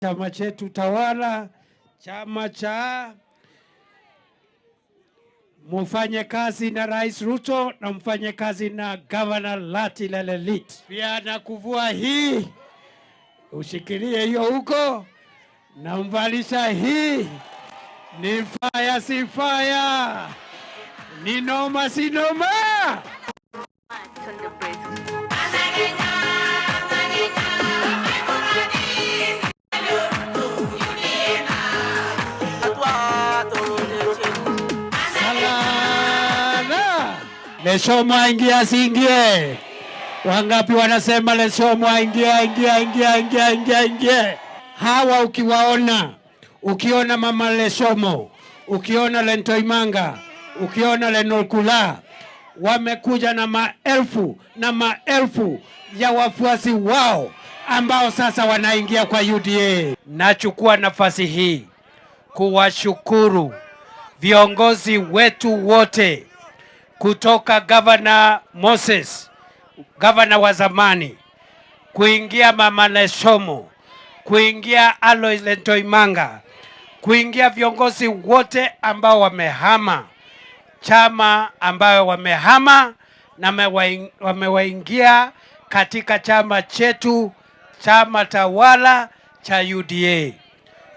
Chama chetu tawala, chama cha mufanye kazi na Rais Ruto na mfanye kazi na Governor Lati Lelelit. Pia na kuvua hii, ushikilie hiyo huko, na mvalisha hii. Ni fire si fire, ni noma si noma. Leshomo aingia siingie. Wangapi wanasema Leshomo ingia. Hawa ukiona Mama Leshomo, ukiona Lentoimanga, ukiona Lenolkula, wamekuja na maelfu ya wafuasi wao ambao sasa wanaingia kwa UDA. Nachukua nafasi hii kuwashukuru viongozi wetu wote, kutoka Governor Moses, Governor wa zamani, kuingia Mama Leshomo, kuingia Alois Lentoimanga, kuingia viongozi wote ambao wamehama chama, ambao wamehama na wamewaingia katika chama chetu, chama tawala cha UDA.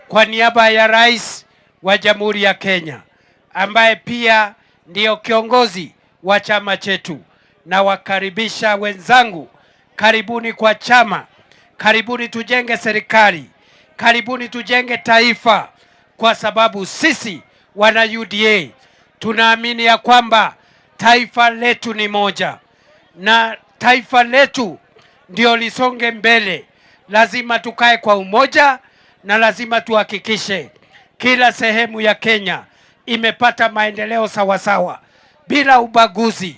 Kwa niaba ya Rais wa Jamhuri ya Kenya, ambaye pia ndio kiongozi wa chama chetu, na wakaribisha wenzangu, karibuni kwa chama, karibuni tujenge serikali, karibuni tujenge taifa, kwa sababu sisi wana UDA tunaamini ya kwamba taifa letu ni moja, na taifa letu ndio lisonge mbele. Lazima tukae kwa umoja, na lazima tuhakikishe kila sehemu ya Kenya imepata maendeleo sawasawa, bila ubaguzi,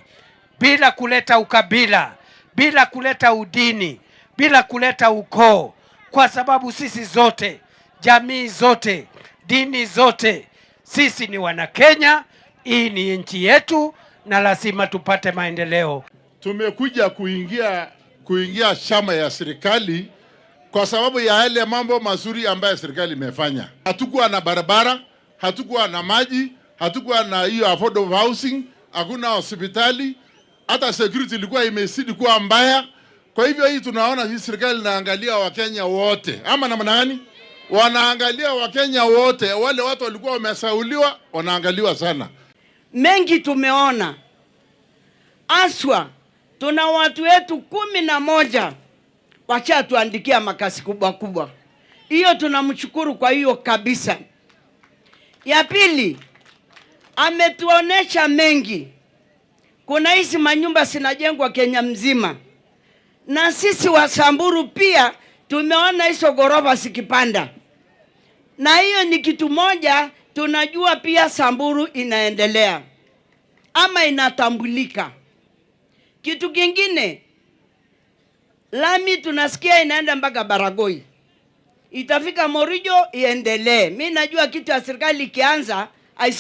bila kuleta ukabila, bila kuleta udini, bila kuleta ukoo, kwa sababu sisi zote, jamii zote, dini zote, sisi ni wana Kenya. Hii ni nchi yetu na lazima tupate maendeleo. Tumekuja kuingia chama ya serikali kwa sababu ya yale mambo mazuri ambayo serikali imefanya. Hatukuwa na barabara, hatukuwa na maji, hatukuwa na hiyo affordable housing, hakuna hospitali, hata security ilikuwa imezidi kuwa mbaya. Kwa hivyo hii tunaona hii serikali inaangalia Wakenya wote. Ama namna gani? Wanaangalia Wakenya wote. Wale watu walikuwa wamesauliwa, wanaangaliwa sana. Mengi tumeona. Aswa, tuna watu wetu 11 wachatuandikia makasi kubwa. Hiyo tunamshukuru kwa hiyo kabisa. Ya pili, ametuonesha mengi. Kuna hizi manyumba zinajengwa Kenya mzima, na sisi wa Samburu pia tumeona hizo ghorofa zikipanda, na hiyo ni kitu moja tunajua pia Samburu inaendelea ama inatambulika. Kitu kingine, lami tunasikia inaenda mpaka Baragoi, itafika Morijo iendelee. Mimi najua kitu ya serikali ikianza